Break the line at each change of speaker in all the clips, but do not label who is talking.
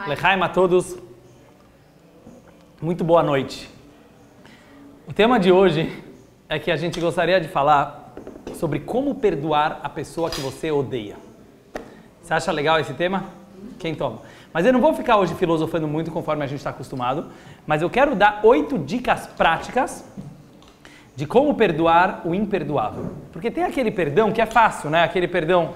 Lechaim a todos. Muito boa noite. O tema de hoje é que a gente gostaria de falar sobre como perdoar a pessoa que você odeia. Você acha legal esse tema? Quem toma? Mas eu não vou ficar hoje filosofando muito conforme a gente está acostumado, mas eu quero dar 8 dicas práticas de como perdoar o imperdoável. Porque tem aquele perdão que é fácil, né? Aquele perdão,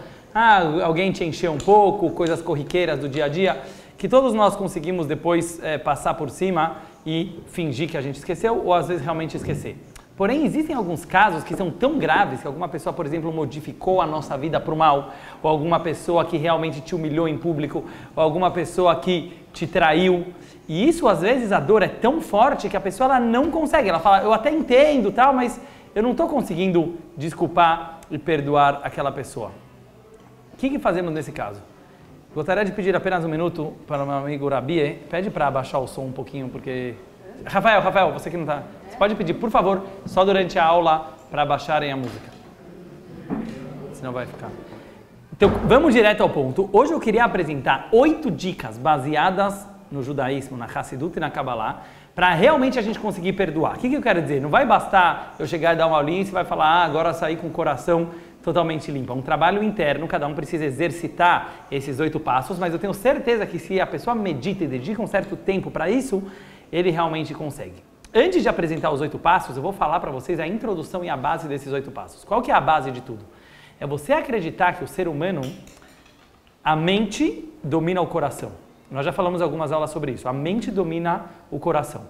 alguém te encheu um pouco, coisas corriqueiras do dia a dia, que todos nós conseguimos depois passar por cima e fingir que a gente esqueceu ou às vezes realmente esquecer. Porém, existem alguns casos que são tão graves que alguma pessoa, por exemplo, modificou a nossa vida para o mal, ou alguma pessoa que realmente te humilhou em público, ou alguma pessoa que te traiu. E isso, às vezes, a dor é tão forte que a pessoa ela não consegue. Ela fala, eu até entendo, tal, mas eu não estou conseguindo desculpar e perdoar aquela pessoa. O que fazemos nesse caso? Gostaria de pedir apenas um minuto para o meu amigo Rabi. Pede para abaixar o som um pouquinho, porque... Rafael, você que não está... Você pode pedir, por favor, só durante a aula, para abaixarem a música. Senão vai ficar... Então, vamos direto ao ponto. Hoje eu queria apresentar 8 dicas baseadas no judaísmo, na Hassidut e na Kabbalah, para realmente a gente conseguir perdoar. O que eu quero dizer? Não vai bastar eu chegar e dar uma aulinha e você vai falar, agora sair com o coração totalmente limpo. É um trabalho interno, cada um precisa exercitar esses 8 passos, mas eu tenho certeza que se a pessoa medita e dedica um certo tempo para isso, ele realmente consegue. Antes de apresentar os 8 passos, eu vou falar para vocês a introdução e a base desses 8 passos. Qual que é a base de tudo? É você acreditar que o ser humano, a mente domina o coração. Nós já falamos algumas aulas sobre isso. A mente domina o coração.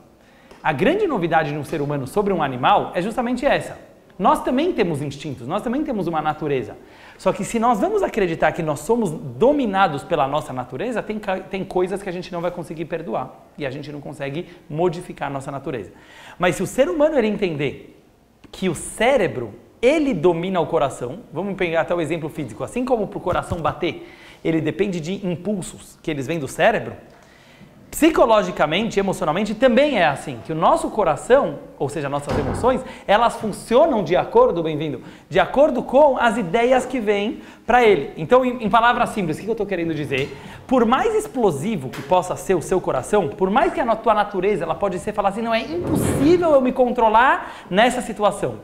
A grande novidade no ser humano sobre um animal é justamente essa. Nós também temos instintos, nós também temos uma natureza. Só que se nós vamos acreditar que nós somos dominados pela nossa natureza, tem coisas que a gente não vai conseguir perdoar. E a gente não consegue modificar a nossa natureza. Mas se o ser humano ele entender que o cérebro, ele domina o coração, vamos pegar até o exemplo físico, assim como para o coração bater, ele depende de impulsos que eles vêm do cérebro, psicologicamente, emocionalmente também é assim, que o nosso coração, ou seja, nossas emoções, elas funcionam de acordo, bem-vindo, de acordo com as ideias que vêm para ele. Então, em palavras simples, o que eu estou querendo dizer? Por mais explosivo que possa ser o seu coração, por mais que a tua natureza, ela pode ser falar assim, não é impossível eu me controlar nessa situação.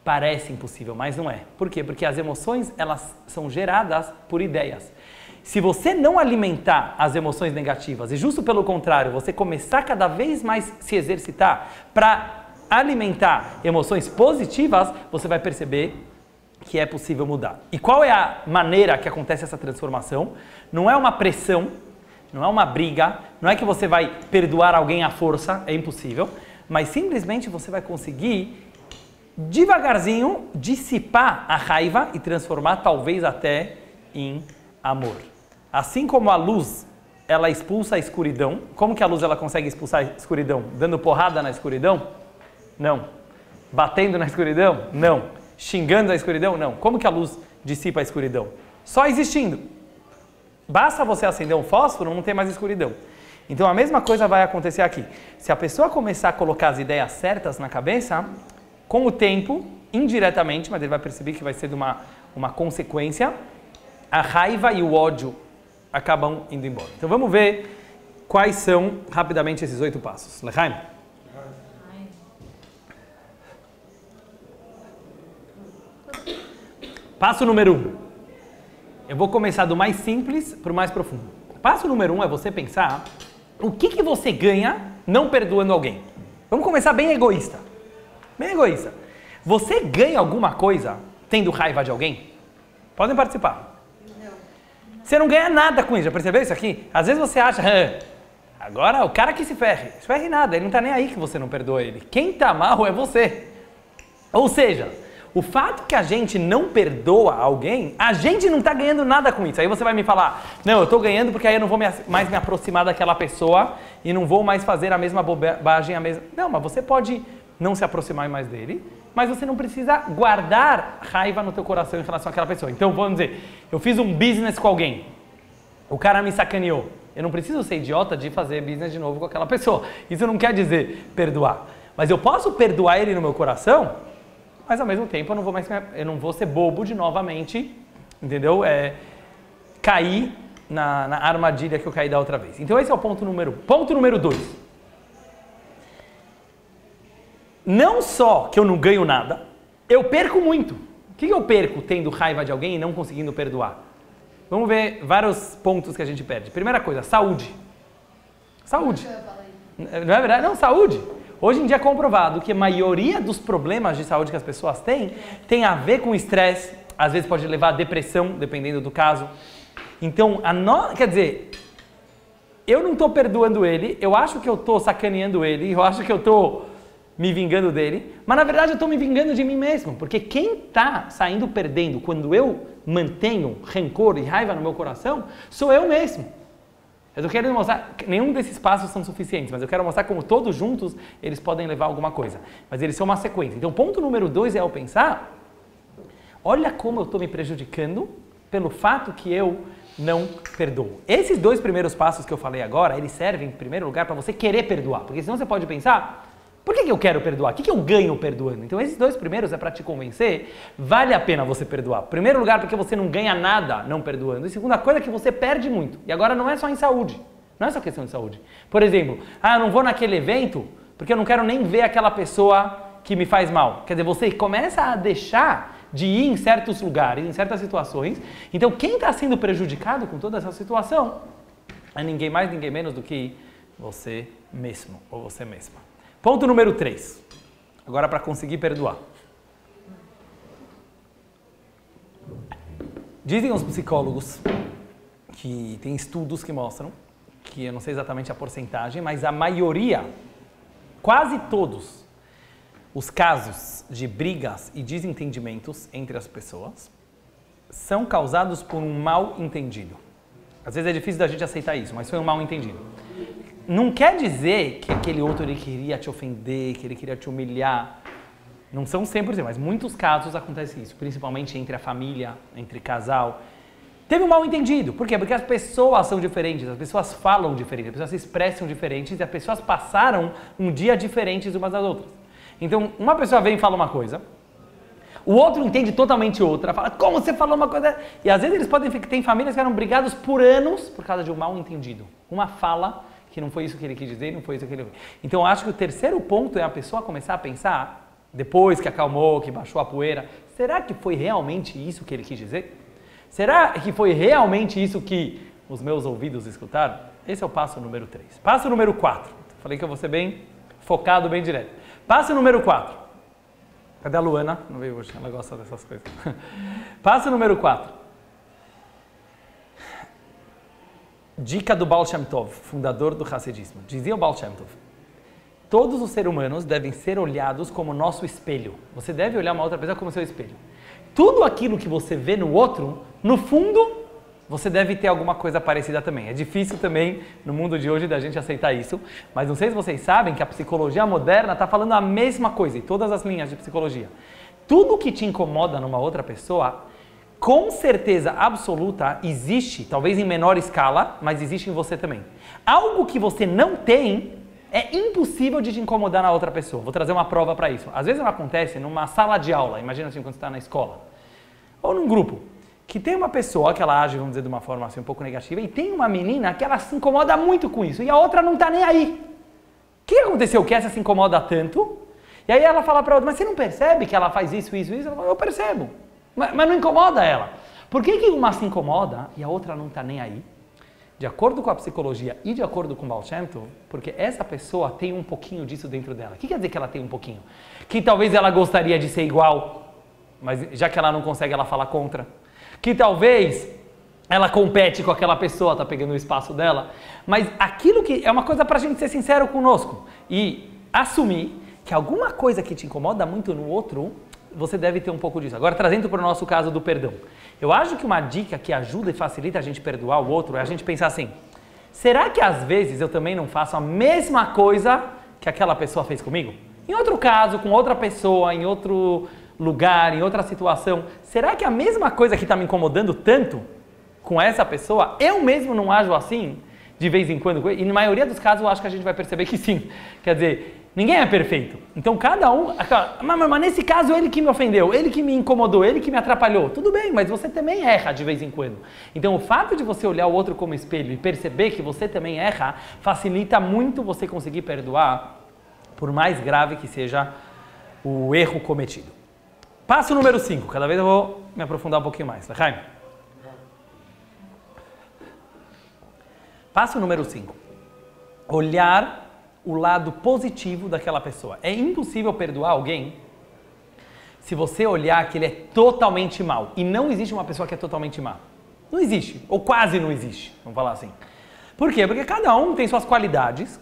Parece impossível, mas não é. Por quê? Porque as emoções, elas são geradas por ideias. Se você não alimentar as emoções negativas e justo pelo contrário, você começar cada vez mais se exercitar para alimentar emoções positivas, você vai perceber que é possível mudar. E qual é a maneira que acontece essa transformação? Não é uma pressão, não é uma briga, não é que você vai perdoar alguém à força, é impossível, mas simplesmente você vai conseguir devagarzinho dissipar a raiva e transformar talvez até em amor. Assim como a luz, ela expulsa a escuridão. Como que a luz ela consegue expulsar a escuridão? Dando porrada na escuridão? Não. Batendo na escuridão? Não. Xingando a escuridão? Não. Como que a luz dissipa a escuridão? Só existindo. Basta você acender um fósforo, não tem mais escuridão. Então a mesma coisa vai acontecer aqui. Se a pessoa começar a colocar as ideias certas na cabeça, com o tempo, indiretamente, mas ele vai perceber que vai ser de uma consequência, a raiva e o ódio acabam indo embora. Então vamos ver quais são, rapidamente, esses 8 passos. Lechaim? Passo número 1. Eu vou começar do mais simples para o mais profundo. Passo número 1 é você pensar o que você ganha não perdoando alguém. Vamos começar bem egoísta. Bem egoísta. Você ganha alguma coisa tendo raiva de alguém? Podem participar. Você não ganha nada com isso, já percebeu isso aqui? Às vezes você acha, agora o cara que se ferre nada, ele não está nem aí que você não perdoa ele. Quem está mal é você. Ou seja, o fato que a gente não perdoa alguém, a gente não está ganhando nada com isso. Aí você vai me falar, não, eu estou ganhando porque aí eu não vou mais me aproximar daquela pessoa e não vou mais fazer a mesma bobagem, a mesma... Não, mas você pode não se aproximar mais dele, mas você não precisa guardar raiva no teu coração em relação àquela pessoa. Então, vamos dizer, eu fiz um business com alguém, o cara me sacaneou. Eu não preciso ser idiota de fazer business de novo com aquela pessoa. Isso não quer dizer perdoar. Mas eu posso perdoar ele no meu coração, mas ao mesmo tempo eu não vou ser bobo de novamente, entendeu? Cair na armadilha que eu caí da outra vez. Então esse é o ponto número 1. Ponto número 2. Não só que eu não ganho nada, eu perco muito. O que eu perco tendo raiva de alguém e não conseguindo perdoar? Vamos ver vários pontos que a gente perde. Primeira coisa, saúde. Saúde. Não é verdade? Não, saúde. Hoje em dia é comprovado que a maioria dos problemas de saúde que as pessoas têm tem a ver com estresse, às vezes pode levar a depressão, dependendo do caso. Então, quer dizer, eu não estou perdoando ele, eu acho que eu estou sacaneando ele, eu acho que eu estou me vingando dele, mas na verdade eu estou me vingando de mim mesmo, porque quem está saindo perdendo quando eu mantenho rancor e raiva no meu coração, sou eu mesmo. Eu estou querendo mostrar que nenhum desses passos são suficientes, mas eu quero mostrar como todos juntos eles podem levar a alguma coisa. Mas eles são uma sequência. Então, ponto número 2 é eu pensar, olha como eu estou me prejudicando pelo fato que eu não perdoo. Esses 2 primeiros passos que eu falei agora, eles servem, em primeiro lugar, para você querer perdoar. Porque senão você pode pensar, por que eu quero perdoar? O que eu ganho perdoando? Então esses 2 primeiros é para te convencer, vale a pena você perdoar. Primeiro lugar, porque você não ganha nada não perdoando. E segunda coisa é que você perde muito. E agora não é só em saúde, não é só questão de saúde. Por exemplo, eu não vou naquele evento porque eu não quero nem ver aquela pessoa que me faz mal. Quer dizer, você começa a deixar de ir em certos lugares, em certas situações. Então quem está sendo prejudicado com toda essa situação é ninguém mais, ninguém menos do que você mesmo ou você mesma. Ponto número 3. Agora para conseguir perdoar. Dizem os psicólogos que tem estudos que mostram que eu não sei exatamente a porcentagem, mas a maioria, quase todos, os casos de brigas e desentendimentos entre as pessoas são causados por um mal entendido. Às vezes é difícil da gente aceitar isso, mas foi um mal entendido. Não quer dizer que aquele outro ele queria te ofender, que ele queria te humilhar. Não são 100%, mas muitos casos acontece isso, principalmente entre a família, entre casal. Teve um mal entendido. Por quê? Porque as pessoas são diferentes, as pessoas falam diferente, as pessoas se expressam diferentes e as pessoas passaram um dia diferentes umas das outras. Então, uma pessoa vem e fala uma coisa, o outro entende totalmente outra, fala, como você falou uma coisa? E às vezes eles podem ficar, tem famílias que eram brigados por anos por causa de um mal entendido. Uma fala que não foi isso que ele quis dizer, não foi isso que ele... Então, eu acho que o terceiro ponto é a pessoa começar a pensar, depois que acalmou, que baixou a poeira, será que foi realmente isso que ele quis dizer? Será que foi realmente isso que os meus ouvidos escutaram? Esse é o passo número 3. Passo número 4. Falei que eu vou ser bem focado, bem direto. Passo número 4. Cadê a Luana? Não veio hoje, ela gosta dessas coisas. Passo número 4. Dica do Baal Shem Tov, fundador do Hassidismo. Dizia o Baal Shem Tov, todos os seres humanos devem ser olhados como nosso espelho. Você deve olhar uma outra pessoa como seu espelho. Tudo aquilo que você vê no outro, no fundo, você deve ter alguma coisa parecida também. É difícil também, no mundo de hoje, da gente aceitar isso, mas não sei se vocês sabem que a psicologia moderna está falando a mesma coisa, em todas as linhas de psicologia. Tudo que te incomoda numa outra pessoa, com certeza absoluta, existe, talvez em menor escala, mas existe em você também. Algo que você não tem, é impossível de te incomodar na outra pessoa. Vou trazer uma prova para isso. Às vezes não acontece numa sala de aula, imagina assim quando você está na escola, ou num grupo, que tem uma pessoa que ela age, vamos dizer, de uma forma assim um pouco negativa, e tem uma menina que ela se incomoda muito com isso, e a outra não está nem aí. O que aconteceu que essa se incomoda tanto? E aí ela fala para a outra, mas você não percebe que ela faz isso? Ela fala, eu percebo. Mas não incomoda ela. Por que uma se incomoda e a outra não está nem aí? De acordo com a psicologia e de acordo com o Baal Shem Tov, porque essa pessoa tem um pouquinho disso dentro dela. O que quer dizer que ela tem um pouquinho? Que talvez ela gostaria de ser igual, mas já que ela não consegue, ela fala contra. Que talvez ela compete com aquela pessoa, está pegando o espaço dela. Mas aquilo que é uma coisa para a gente ser sincero conosco e assumir que alguma coisa que te incomoda muito no outro, você deve ter um pouco disso. Agora, trazendo para o nosso caso do perdão. Eu acho que uma dica que ajuda e facilita a gente perdoar o outro é a gente pensar assim, será que às vezes eu também não faço a mesma coisa que aquela pessoa fez comigo? Em outro caso, com outra pessoa, em outro lugar, em outra situação, será que a mesma coisa que está me incomodando tanto com essa pessoa, eu mesmo não ajo assim de vez em quando? E na maioria dos casos eu acho que a gente vai perceber que sim. Quer dizer, Ninguém é perfeito. Então cada um... Mas nesse caso, ele que me ofendeu, ele que me incomodou, ele que me atrapalhou. Tudo bem, mas você também erra de vez em quando. Então o fato de você olhar o outro como espelho e perceber que você também erra, facilita muito você conseguir perdoar, por mais grave que seja o erro cometido. Passo número 5. Cada vez eu vou me aprofundar um pouquinho mais. Lachaim. Passo número 5. Olhar o lado positivo daquela pessoa. É impossível perdoar alguém se você olhar que ele é totalmente mau. E não existe uma pessoa que é totalmente má. Não existe. Ou quase não existe. Vamos falar assim. Por quê? Porque cada um tem suas qualidades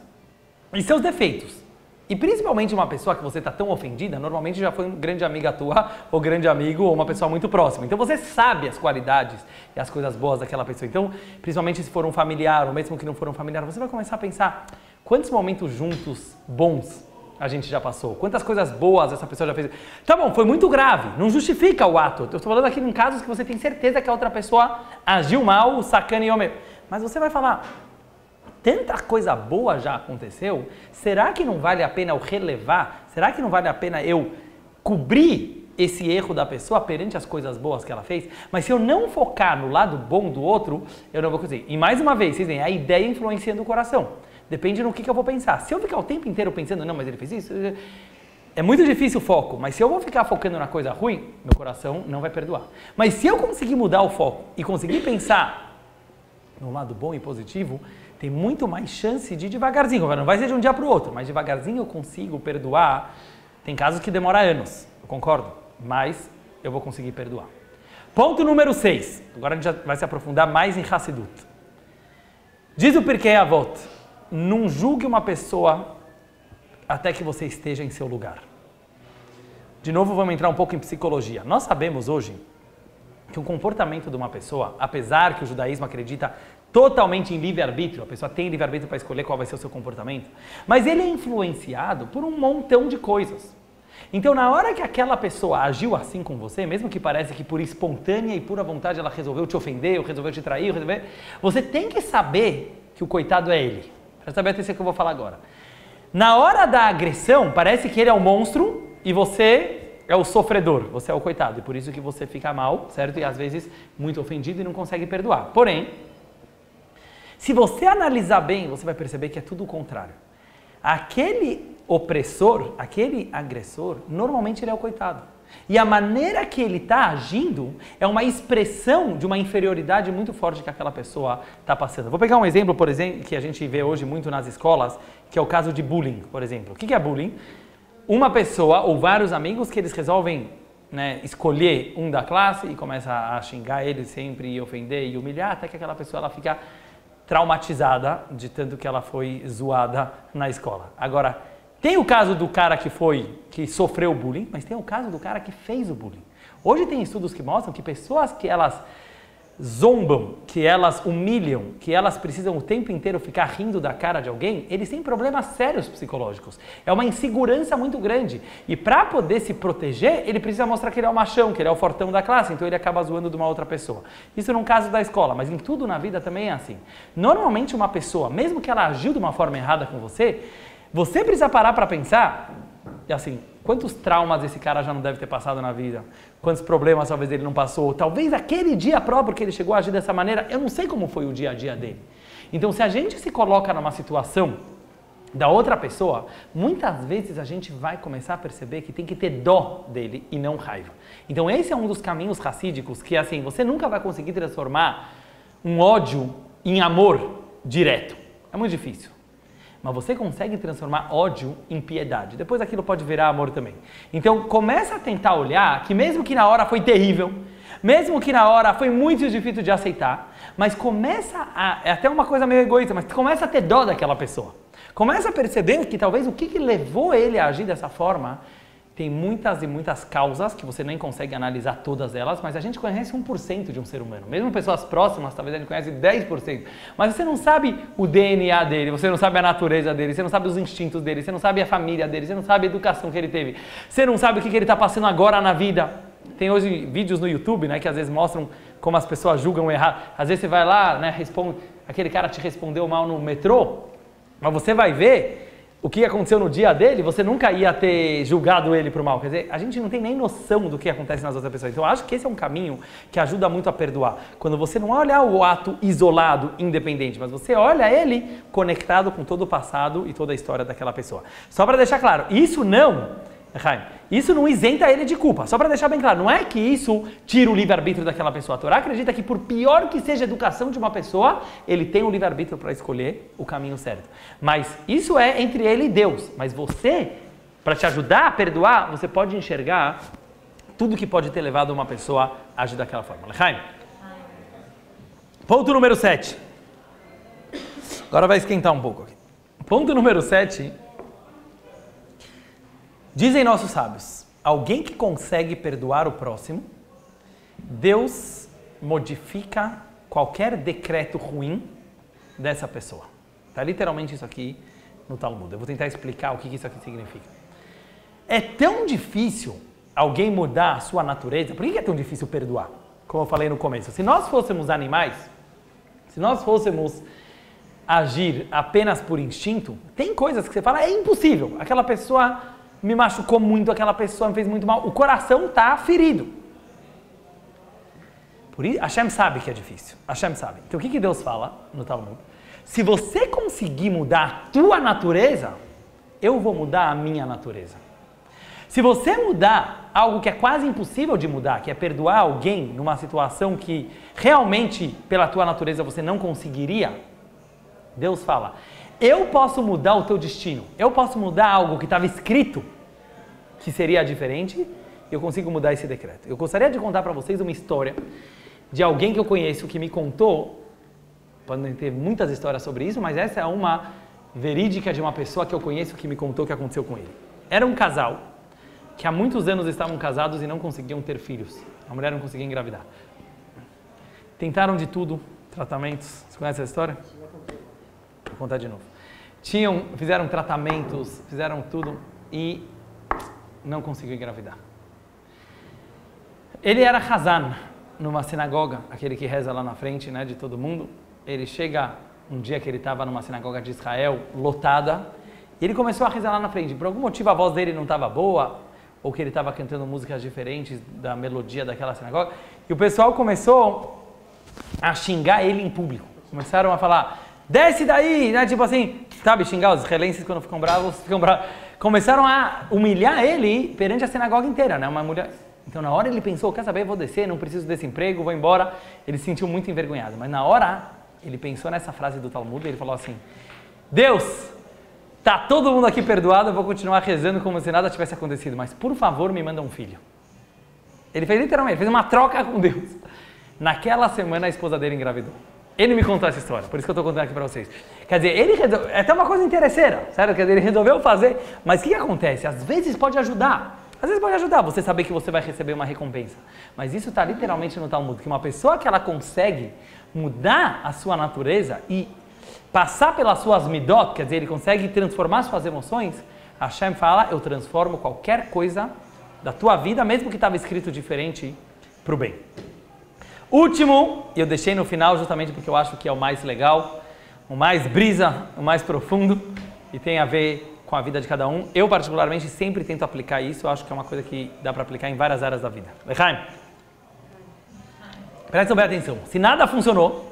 e seus defeitos. E principalmente uma pessoa que você está tão ofendida, normalmente já foi uma grande amiga tua, ou grande amigo, ou uma pessoa muito próxima. Então você sabe as qualidades e as coisas boas daquela pessoa. Então, principalmente se for um familiar, ou mesmo que não for um familiar, você vai começar a pensar quantos momentos juntos bons a gente já passou, quantas coisas boas essa pessoa já fez. Tá bom, foi muito grave, não justifica o ato. Eu estou falando aqui em casos que você tem certeza que a outra pessoa agiu mal, sacaneou mesmo. Mas você vai falar... Tanta coisa boa já aconteceu, será que não vale a pena eu relevar? Será que não vale a pena eu cobrir esse erro da pessoa perante as coisas boas que ela fez? Mas se eu não focar no lado bom do outro, eu não vou conseguir. E mais uma vez, vocês veem, a ideia influenciando o coração. Depende no que eu vou pensar. Se eu ficar o tempo inteiro pensando, não, mas ele fez isso... É muito difícil o foco, mas se eu vou ficar focando na coisa ruim, meu coração não vai perdoar. Mas se eu conseguir mudar o foco e conseguir pensar no lado bom e positivo, tem muito mais chance de devagarzinho, não vai ser de um dia para o outro, mas devagarzinho eu consigo perdoar. Tem casos que demoram anos, eu concordo, mas eu vou conseguir perdoar. Ponto número 6, agora a gente já vai se aprofundar mais em Hassidut. Diz o Pirkei Avot, não julgue uma pessoa até que você esteja em seu lugar. De novo vamos entrar um pouco em psicologia. Nós sabemos hoje que o comportamento de uma pessoa, apesar que o judaísmo acredita totalmente em livre-arbítrio, a pessoa tem livre-arbítrio para escolher qual vai ser o seu comportamento, mas ele é influenciado por um montão de coisas. Então, na hora que aquela pessoa agiu assim com você, mesmo que pareça que por espontânea e pura vontade ela resolveu te ofender, ou resolveu te trair, você tem que saber que o coitado é ele. Presta bem atenção que eu vou falar agora. Na hora da agressão, parece que ele é o monstro e você é o sofredor, você é o coitado. E por isso que você fica mal, certo? E às vezes muito ofendido e não consegue perdoar. Porém, se você analisar bem, você vai perceber que é tudo o contrário. Aquele opressor, aquele agressor, normalmente ele é o coitado. E a maneira que ele está agindo é uma expressão de uma inferioridade muito forte que aquela pessoa está passando. Vou pegar um exemplo, por exemplo, que a gente vê hoje muito nas escolas, que é o caso de bullying, por exemplo. O que é bullying? Uma pessoa ou vários amigos que eles resolvem escolher um da classe e começa a xingar ele sempre, e ofender e humilhar, até que aquela pessoa ela fica traumatizada de tanto que ela foi zoada na escola. Agora, tem o caso do cara que sofreu bullying, mas tem o caso do cara que fez o bullying. Hoje tem estudos que mostram que pessoas que elas zombam, que elas humilham, que elas precisam o tempo inteiro ficar rindo da cara de alguém, eles têm problemas sérios psicológicos. É uma insegurança muito grande. E para poder se proteger, ele precisa mostrar que ele é o machão, que ele é o fortão da classe, então ele acaba zoando de uma outra pessoa. Isso num caso da escola, mas em tudo na vida também é assim. Normalmente uma pessoa, mesmo que ela agiu de uma forma errada com você precisa parar para pensar, assim, quantos traumas esse cara já não deve ter passado na vida? Quantos problemas talvez ele não passou? Talvez aquele dia próprio que ele chegou a agir dessa maneira, eu não sei como foi o dia a dia dele. Então, se a gente se coloca numa situação da outra pessoa, muitas vezes a gente vai começar a perceber que tem que ter dó dele e não raiva. Então, esse é um dos caminhos racídicos que, assim, você nunca vai conseguir transformar um ódio em amor direto. É muito difícil. Mas você consegue transformar ódio em piedade. Depois aquilo pode virar amor também. Então começa a tentar olhar que mesmo que na hora foi terrível, mesmo que na hora foi muito difícil de aceitar, mas é até uma coisa meio egoísta, mas começa a ter dó daquela pessoa. Começa a perceber que talvez o que levou ele a agir dessa forma tem muitas e muitas causas que você nem consegue analisar todas elas, mas a gente conhece 1% de um ser humano. Mesmo pessoas próximas, talvez a gente conhece 10%. Mas você não sabe o DNA dele, você não sabe a natureza dele, você não sabe os instintos dele, você não sabe a família dele, você não sabe a educação que ele teve, você não sabe o que ele está passando agora na vida. Tem hoje vídeos no YouTube, que às vezes mostram como as pessoas julgam errado. Às vezes você vai lá, responde, aquele cara te respondeu mal no metrô, mas você vai ver o que aconteceu no dia dele, você nunca ia ter julgado ele por mal. Quer dizer, a gente não tem nem noção do que acontece nas outras pessoas. Então, eu acho que esse é um caminho que ajuda muito a perdoar. Quando você não olha o ato isolado, independente, mas você olha ele conectado com todo o passado e toda a história daquela pessoa. Só para deixar claro, isso não isenta ele de culpa. Só para deixar bem claro, não é que isso tira o livre-arbítrio daquela pessoa. A Torá acredita que por pior que seja a educação de uma pessoa, ele tem o livre-arbítrio para escolher o caminho certo. Mas isso é entre ele e Deus. Mas você, para te ajudar a perdoar, você pode enxergar tudo que pode ter levado uma pessoa a agir daquela forma. Lechaim. Ponto número 7. Agora vai esquentar um pouco aqui. Ponto número 7. Dizem nossos sábios, alguém que consegue perdoar o próximo, Deus modifica qualquer decreto ruim dessa pessoa. Está literalmente isso aqui no Talmud. Eu vou tentar explicar o que isso aqui significa. É tão difícil alguém mudar a sua natureza. Por que é tão difícil perdoar? Como eu falei no começo. Se nós fôssemos animais, se nós fôssemos agir apenas por instinto, tem coisas que você fala, é impossível. Aquela pessoa me machucou muito, aquela pessoa me fez muito mal. O coração está ferido. Por isso, Hashem sabe que é difícil. Hashem sabe. Então o que Deus fala no Talmud? Se você conseguir mudar a tua natureza, eu vou mudar a minha natureza. Se você mudar algo que é quase impossível de mudar, que é perdoar alguém numa situação que realmente, pela tua natureza, você não conseguiria, Deus fala, eu posso mudar o teu destino, eu posso mudar algo que estava escrito, que seria diferente, eu consigo mudar esse decreto. Eu gostaria de contar para vocês uma história de alguém que eu conheço que me contou, podem ter muitas histórias sobre isso, mas essa é uma verídica de uma pessoa que eu conheço que me contou o que aconteceu com ele. Era um casal que há muitos anos estavam casados e não conseguiam ter filhos. A mulher não conseguia engravidar. Tentaram de tudo, tratamentos. Você conhece essa história? Vou contar de novo. Fizeram tratamentos, fizeram tudo e não conseguiu engravidar. Ele era Hazan numa sinagoga, aquele que reza lá na frente, né, de todo mundo. Ele chega um dia que ele estava numa sinagoga de Israel, lotada, e ele começou a rezar lá na frente. Por algum motivo a voz dele não estava boa, ou que ele estava cantando músicas diferentes da melodia daquela sinagoga, e o pessoal começou a xingar ele em público. Começaram a falar, desce daí, né, tipo assim, sabe, xingar os israelenses quando ficam bravos, começaram a humilhar ele perante a sinagoga inteira, né, uma mulher. Então na hora ele pensou, quer saber, vou descer, não preciso desse emprego, vou embora. Ele se sentiu muito envergonhado, mas na hora ele pensou nessa frase do Talmud e ele falou assim, Deus, tá todo mundo aqui perdoado, eu vou continuar rezando como se nada tivesse acontecido, mas por favor me manda um filho. Ele fez literalmente, fez uma troca com Deus. Naquela semana a esposa dele engravidou. Ele me contou essa história, por isso que eu estou contando aqui para vocês. Quer dizer, é até uma coisa interesseira, sério? Quer dizer, ele resolveu fazer, mas o que acontece? Às vezes pode ajudar. Às vezes pode ajudar você saber que você vai receber uma recompensa. Mas isso está literalmente no Talmud, que uma pessoa que ela consegue mudar a sua natureza e passar pelas suas midot, quer dizer, ele consegue transformar suas emoções, Hashem fala, eu transformo qualquer coisa da tua vida, mesmo que estava escrito diferente, para o bem. Último, e eu deixei no final justamente porque eu acho que é o mais legal, o mais brisa, o mais profundo, e tem a ver com a vida de cada um. Eu, particularmente, sempre tento aplicar isso. Eu acho que é uma coisa que dá para aplicar em várias áreas da vida. Lechaim. Prestem bem atenção. Se nada funcionou,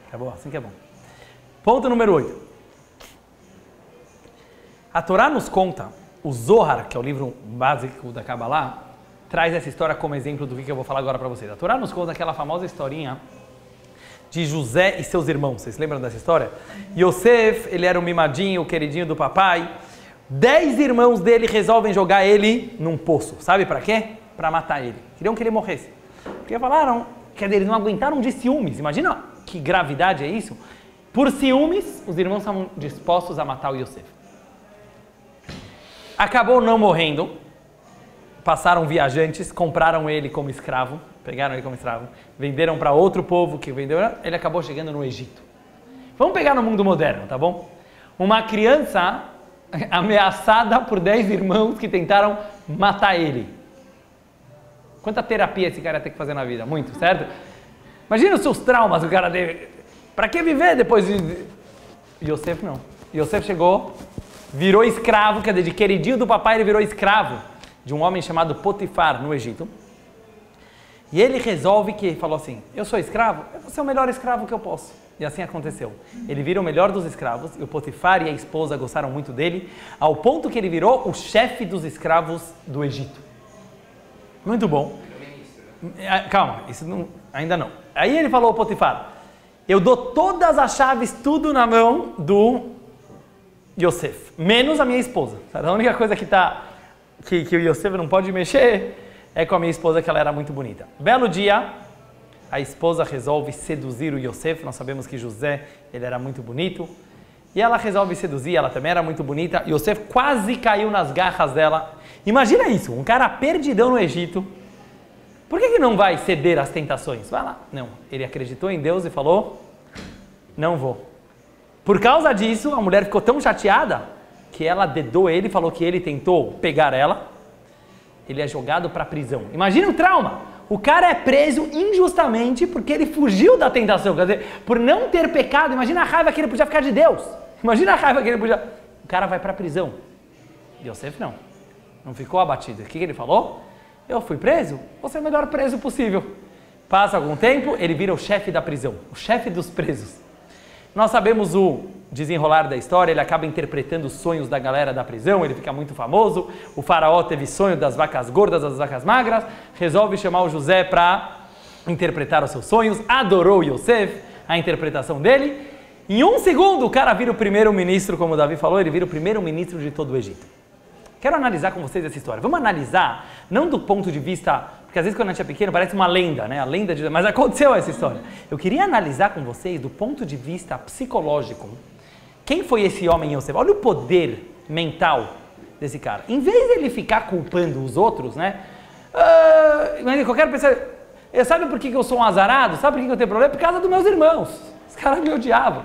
acabou, assim que é bom. Ponto número 8. A Torá nos conta, o Zohar, que é o livro básico da Kabbalah, traz essa história como exemplo do que eu vou falar agora para vocês. A Torá nos conta aquela famosa historinha de José e seus irmãos. Vocês lembram dessa história? Yosef, ele era o mimadinho, o queridinho do papai. 10 irmãos dele resolvem jogar ele num poço. Sabe para quê? Para matar ele. Queriam que ele morresse. Porque falaram, quer dizer, eles não aguentaram de ciúmes. Imagina que gravidade é isso. Por ciúmes, os irmãos estavam dispostos a matar o Yosef. Acabou não morrendo. Passaram viajantes, compraram ele como escravo, pegaram ele como escravo, venderam para outro povo que vendeu, ele acabou chegando no Egito. Vamos pegar no mundo moderno, tá bom? Uma criança ameaçada por 10 irmãos que tentaram matar ele. Quanta terapia esse cara ia ter que fazer na vida? Muito, certo? Imagina os seus traumas, o cara dele. Para que viver depois de... Yosef não. Yosef chegou, virou escravo, quer dizer, de queridinho do papai ele virou escravo de um homem chamado Potifar no Egito. E ele resolve que, falou assim, eu sou escravo, eu vou ser o melhor escravo que eu posso. E assim aconteceu. Ele vira o melhor dos escravos, e o Potifar e a esposa gostaram muito dele, ao ponto que ele virou o chefe dos escravos do Egito. Muito bom. Calma, isso não, ainda não. Aí ele falou ao Potifar, eu dou todas as chaves, tudo na mão do Yosef, menos a minha esposa. A única coisa que o Yosef não pode mexer é com a minha esposa, que ela era muito bonita. Belo dia, a esposa resolve seduzir o Yosef. Nós sabemos que José, ele era muito bonito. E ela resolve seduzir, ela também era muito bonita. Yosef quase caiu nas garras dela. Imagina isso, um cara perdidão no Egito. Por que não vai ceder às tentações? Vai lá. Não, ele acreditou em Deus e falou, não vou. Por causa disso, a mulher ficou tão chateada que ela dedou ele, falou que ele tentou pegar ela. Ele é jogado para a prisão. Imagina o trauma. O cara é preso injustamente porque ele fugiu da tentação. Quer dizer, por não ter pecado, imagina a raiva que ele podia ficar de Deus. Imagina a raiva que ele podia... O cara vai para a prisão. Yosef não. Não ficou abatido. O que ele falou? Eu fui preso, vou ser o melhor preso possível. Passa algum tempo, ele vira o chefe da prisão. O chefe dos presos. Nós sabemos o desenrolar da história, ele acaba interpretando os sonhos da galera da prisão, ele fica muito famoso. O faraó teve sonho das vacas gordas, das vacas magras, resolve chamar o José para interpretar os seus sonhos, adorou Yosef, a interpretação dele. Em um segundo, o cara vira o primeiro-ministro, como o Davi falou, ele vira o primeiro-ministro de todo o Egito. Quero analisar com vocês essa história. Vamos analisar, não do ponto de vista... Porque às vezes quando a gente é pequeno parece uma lenda, né? A lenda de... Mas aconteceu essa história. Eu queria analisar com vocês do ponto de vista psicológico. Quem foi esse homem Yosef? Olha o poder mental desse cara. Em vez de ele ficar culpando os outros, né? Qualquer pessoa... Sabe por que eu sou um azarado? Sabe por que eu tenho problema? Por causa dos meus irmãos. Os caras me odiavam.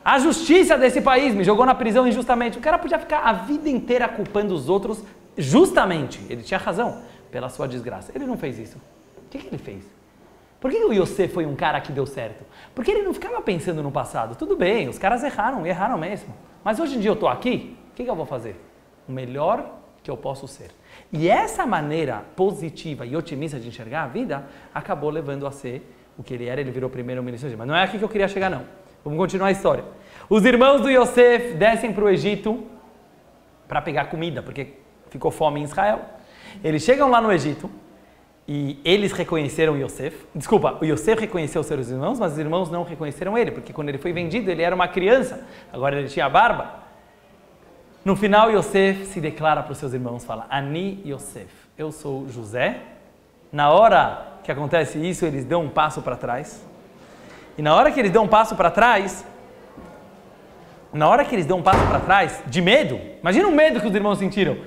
A justiça desse país me jogou na prisão injustamente. O cara podia ficar a vida inteira culpando os outros justamente. Ele tinha razão pela sua desgraça. Ele não fez isso. O que ele fez? Por que o Yosef foi um cara que deu certo? Porque ele não ficava pensando no passado. Tudo bem, os caras erraram mesmo. Mas hoje em dia eu estou aqui, o que eu vou fazer? O melhor que eu posso ser. E essa maneira positiva e otimista de enxergar a vida acabou levando a ser o que ele era. Ele virou primeiro-ministro. Mas não é aqui que eu queria chegar, não. Vamos continuar a história. Os irmãos do Yosef descem para o Egito para pegar comida, porque ficou fome em Israel. Eles chegam lá no Egito e eles reconheceram Yosef. Desculpa, o Yosef reconheceu os seus irmãos, mas os irmãos não reconheceram ele, porque quando ele foi vendido ele era uma criança, agora ele tinha barba. No final, Yosef se declara para os seus irmãos, fala, Ani Yosef, eu sou José. Na hora que acontece isso, eles dão um passo para trás. E na hora que eles dão um passo para trás, de medo, imagina o medo que os irmãos sentiram.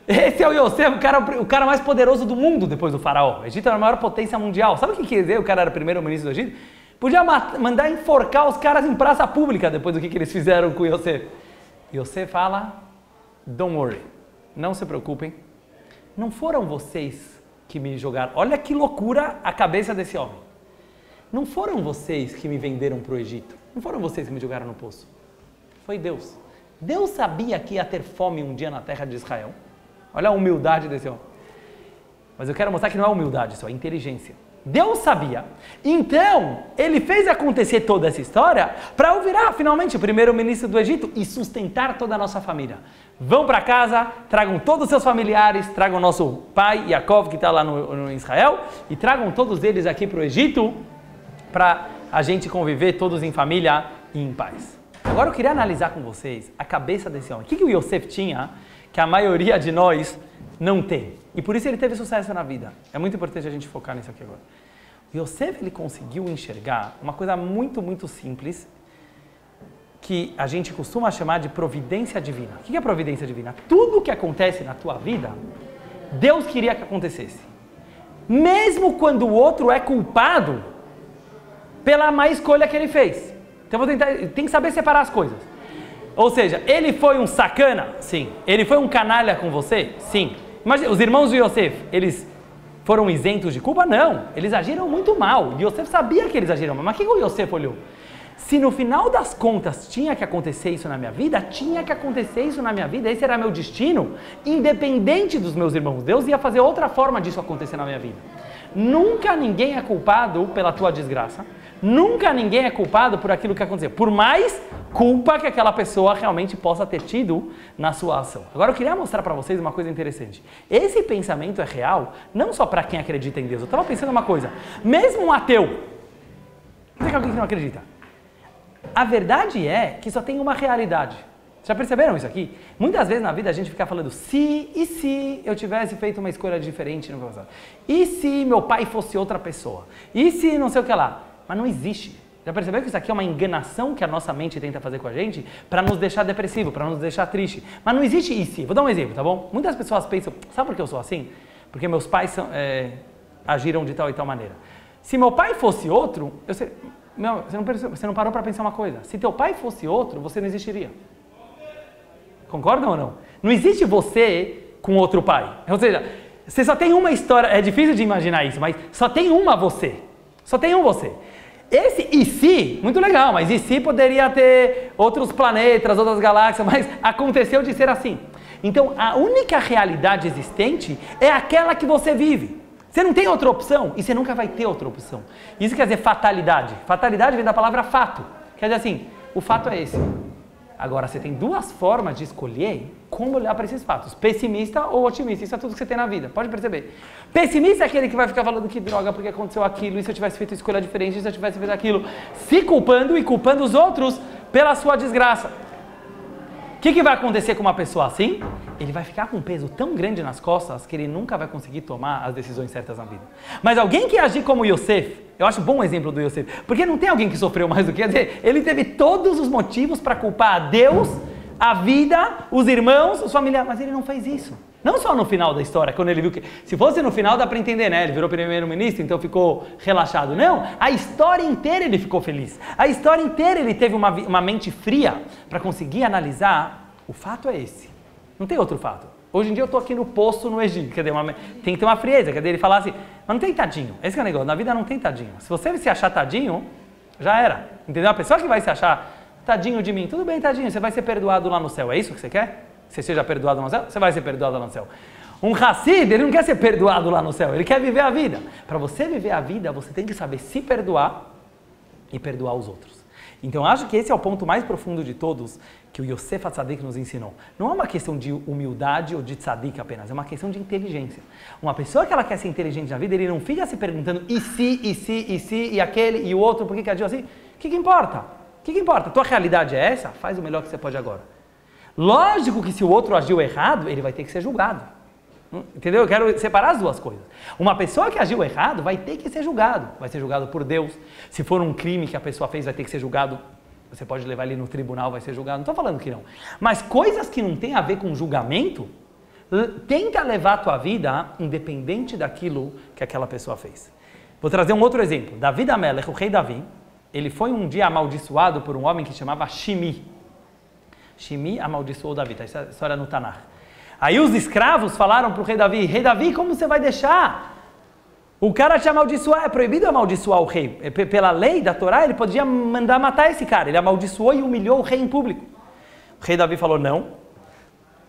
Esse é o Yosef, o cara mais poderoso do mundo depois do faraó. O Egito era a maior potência mundial. Sabe o que quer dizer? O cara era o primeiro-ministro do Egito. Podia mandar enforcar os caras em praça pública depois do que eles fizeram com o Yosef. Yosef fala, don't worry, não se preocupem. Não foram vocês que me jogaram. Olha que loucura a cabeça desse homem. Não foram vocês que me venderam para o Egito. Não foram vocês que me jogaram no poço. Foi Deus. Deus sabia que ia ter fome um dia na terra de Israel. Olha a humildade desse homem. Mas eu quero mostrar que não é humildade, isso é inteligência. Deus sabia. Então, ele fez acontecer toda essa história para eu virar finalmente o primeiro-ministro do Egito e sustentar toda a nossa família. Vão para casa, tragam todos os seus familiares, tragam nosso pai, Yaakov, que está lá no Israel, e tragam todos eles aqui para o Egito para a gente conviver todos em família e em paz. Agora eu queria analisar com vocês a cabeça desse homem. O que o Yosef tinha que a maioria de nós não tem? E por isso ele teve sucesso na vida. É muito importante a gente focar nisso aqui agora. O Yosef, ele conseguiu enxergar uma coisa muito, muito simples que a gente costuma chamar de providência divina. O que é providência divina? Tudo que acontece na tua vida, Deus queria que acontecesse. Mesmo quando o outro é culpado pela má escolha que ele fez. Então tem que saber separar as coisas. Ou seja, ele foi um sacana? Sim. Ele foi um canalha com você? Sim. Imagina, os irmãos de Yosef, eles foram isentos de culpa? Não. Eles agiram muito mal. Yosef sabia que eles agiram mal. Mas o que o Yosef olhou? Se no final das contas tinha que acontecer isso na minha vida, tinha que acontecer isso na minha vida, esse era meu destino, independente dos meus irmãos. Deus ia fazer outra forma disso acontecer na minha vida. Nunca ninguém é culpado pela tua desgraça, nunca ninguém é culpado por aquilo que aconteceu, por mais culpa que aquela pessoa realmente possa ter tido na sua ação. Agora eu queria mostrar para vocês uma coisa interessante. Esse pensamento é real, não só para quem acredita em Deus. Eu estava pensando uma coisa, mesmo um ateu, não sei alguém que não acredita, a verdade é que só tem uma realidade. Já perceberam isso aqui? Muitas vezes na vida a gente fica falando e se eu tivesse feito uma escolha diferente no passado? E se meu pai fosse outra pessoa? E se não sei o que lá? Mas não existe. Já percebeu que isso aqui é uma enganação que a nossa mente tenta fazer com a gente para nos deixar depressivo, para nos deixar triste? Mas não existe e se. Vou dar um exemplo, tá bom? Muitas pessoas pensam, sabe por que eu sou assim? Porque meus pais agiram de tal e tal maneira. Se meu pai fosse outro, você não parou para pensar uma coisa. Se teu pai fosse outro, você não existiria. Concordam ou não? Não existe você com outro pai. Ou seja, você só tem uma história, é difícil de imaginar isso, mas só tem uma você. Só tem um você. Esse e se, muito legal, mas e se poderia ter outros planetas, outras galáxias, mas aconteceu de ser assim. Então, a única realidade existente é aquela que você vive. Você não tem outra opção e você nunca vai ter outra opção. Isso quer dizer fatalidade. Fatalidade vem da palavra fato. Quer dizer assim, o fato é esse. Agora, você tem duas formas de escolher como olhar para esses fatos. Pessimista ou otimista. Isso é tudo que você tem na vida. Pode perceber. Pessimista é aquele que vai ficar falando que droga, porque aconteceu aquilo, e se eu tivesse feito escolha diferente, e se eu tivesse feito aquilo. Se culpando e culpando os outros pela sua desgraça. O que vai acontecer com uma pessoa assim? Ele vai ficar com um peso tão grande nas costas que ele nunca vai conseguir tomar as decisões certas na vida. Mas alguém que agir como Yosef, eu acho bom o exemplo do Yosef, porque não tem alguém que sofreu mais do que, quer dizer, ele teve todos os motivos para culpar a Deus, a vida, os irmãos, os familiares, mas ele não fez isso. Não só no final da história, quando ele viu que... Se fosse no final dá para entender, né? Ele virou primeiro-ministro, então ficou relaxado. Não, a história inteira ele ficou feliz. A história inteira ele teve uma mente fria para conseguir analisar. O fato é esse. Não tem outro fato. Hoje em dia eu estou aqui no poço no Egito. Quer dizer, tem que ter uma frieza. Quer dizer, ele falar assim, mas não tem tadinho. Esse que é o negócio. Na vida não tem tadinho. Se você se achar tadinho, já era. Entendeu? A pessoa que vai se achar tadinho de mim, tudo bem, tadinho, você vai ser perdoado lá no céu. É isso que você quer? Que você seja perdoado no céu? Você vai ser perdoado lá no céu. Um Hassid, ele não quer ser perdoado lá no céu. Ele quer viver a vida. Para você viver a vida, você tem que saber se perdoar e perdoar os outros. Então, eu acho que esse é o ponto mais profundo de todos que o Yosef HaTzadik nos ensinou. Não é uma questão de humildade ou de tzadik apenas, é uma questão de inteligência. Uma pessoa que ela quer ser inteligente na vida, ele não fica se perguntando e se, e aquele, e o outro, por que agiu assim? O que importa? O que importa? Tua realidade é essa? Faz o melhor que você pode agora. Lógico que se o outro agiu errado, ele vai ter que ser julgado. Entendeu? Eu quero separar as duas coisas. Uma pessoa que agiu errado vai ter que ser julgado. Vai ser julgado por Deus. Se for um crime que a pessoa fez, vai ter que ser julgado. Você pode levar ele no tribunal, vai ser julgado. Não estou falando que não. Mas coisas que não tem a ver com julgamento, tenta levar a tua vida independente daquilo que aquela pessoa fez. Vou trazer um outro exemplo. Davi Amelech, o rei Davi, ele foi um dia amaldiçoado por um homem que chamava Shimi. Shimi amaldiçoou Davi. Essa é a história no Tanakh. Aí os escravos falaram para o rei Davi, como você vai deixar? O cara te amaldiçoar, é proibido amaldiçoar o rei. Pela lei da Torá, ele podia mandar matar esse cara. Ele amaldiçoou e humilhou o rei em público. O rei Davi falou, não,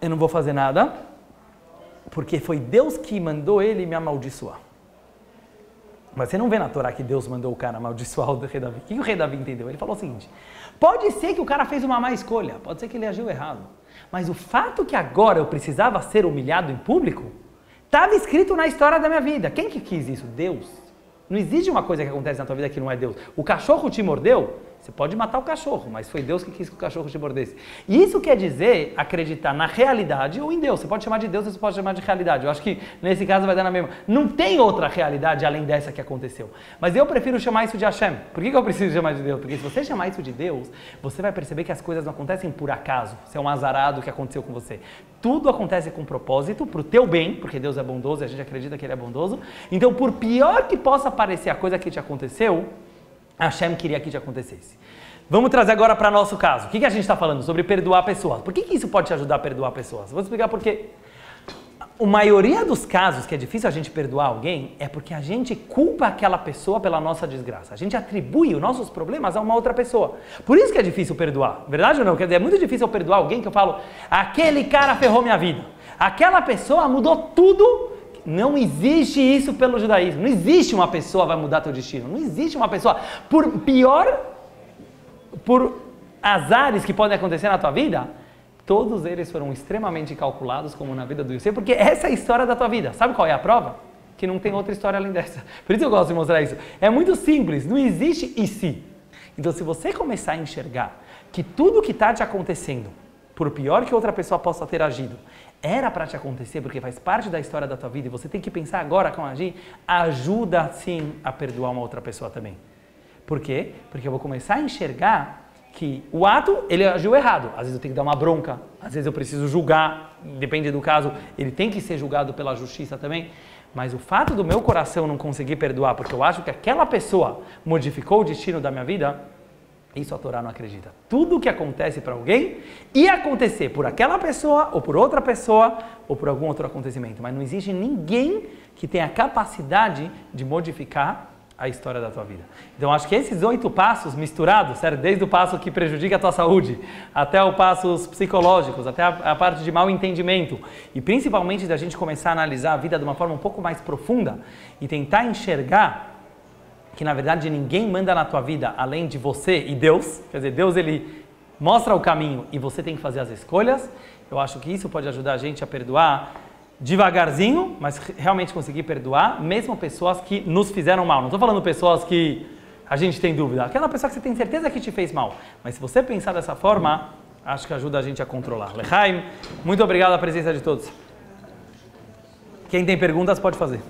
eu não vou fazer nada, porque foi Deus que mandou ele me amaldiçoar. Mas você não vê na Torá que Deus mandou o cara amaldiçoar o rei Davi. O que o rei Davi entendeu? Ele falou o seguinte, pode ser que o cara fez uma má escolha, pode ser que ele agiu errado. Mas o fato que agora eu precisava ser humilhado em público, estava escrito na história da minha vida. Quem que quis isso? Deus. Não existe uma coisa que acontece na tua vida que não é Deus. O cachorro te mordeu, você pode matar o cachorro, mas foi Deus que quis que o cachorro te mordesse. E isso quer dizer acreditar na realidade ou em Deus. Você pode chamar de Deus, você pode chamar de realidade. Eu acho que nesse caso vai dar na mesma. Não tem outra realidade além dessa que aconteceu. Mas eu prefiro chamar isso de Hashem. Por que eu preciso chamar de Deus? Porque se você chamar isso de Deus, você vai perceber que as coisas não acontecem por acaso. Você é um azarado que aconteceu com você. Tudo acontece com propósito, para o teu bem, porque Deus é bondoso e a gente acredita que Ele é bondoso. Então, por pior que possa parecer a coisa que te aconteceu, Hashem queria que te acontecesse. Vamos trazer agora para nosso caso. O que a gente está falando? Sobre perdoar pessoas. Por que isso pode te ajudar a perdoar pessoas? Vou explicar por quê. a maioria dos casos que é difícil a gente perdoar alguém é porque a gente culpa aquela pessoa pela nossa desgraça. A gente atribui os nossos problemas a uma outra pessoa. Por isso que é difícil perdoar. Verdade ou não? Quer dizer, é muito difícil eu perdoar alguém que eu falo, aquele cara ferrou minha vida. Aquela pessoa mudou tudo. Não existe isso pelo judaísmo. Não existe uma pessoa que vai mudar teu destino. Não existe uma pessoa, por azares que podem acontecer na tua vida, todos eles foram extremamente calculados, como na vida do Yosef, porque essa é a história da tua vida. Sabe qual é a prova? Que não tem outra história além dessa. Por isso eu gosto de mostrar isso. É muito simples, não existe e se. Então, se você começar a enxergar que tudo que está te acontecendo, por pior que outra pessoa possa ter agido, era para te acontecer porque faz parte da história da tua vida e você tem que pensar agora como agir, ajuda sim a perdoar uma outra pessoa também. Por quê? Porque eu vou começar a enxergar que o ato, ele agiu errado. Às vezes eu tenho que dar uma bronca, às vezes eu preciso julgar, depende do caso, ele tem que ser julgado pela justiça também. Mas o fato do meu coração não conseguir perdoar, porque eu acho que aquela pessoa modificou o destino da minha vida, isso a Torá não acredita. Tudo que acontece para alguém ia acontecer por aquela pessoa, ou por outra pessoa, ou por algum outro acontecimento. Mas não existe ninguém que tenha a capacidade de modificar a história da tua vida. Então, acho que esses 8 passos misturados, certo? Desde o passo que prejudica a tua saúde, até os passos psicológicos, até a parte de mal entendimento, e principalmente da gente começar a analisar a vida de uma forma um pouco mais profunda e tentar enxergar que, na verdade, ninguém manda na tua vida além de você e Deus. Quer dizer, Deus, ele mostra o caminho e você tem que fazer as escolhas. Eu acho que isso pode ajudar a gente a perdoar devagarzinho, mas realmente conseguir perdoar, mesmo pessoas que nos fizeram mal. Não estou falando pessoas que a gente tem dúvida. Aquela pessoa que você tem certeza que te fez mal. Mas se você pensar dessa forma, acho que ajuda a gente a controlar. Lechaim, muito obrigado pela presença de todos. Quem tem perguntas pode fazer.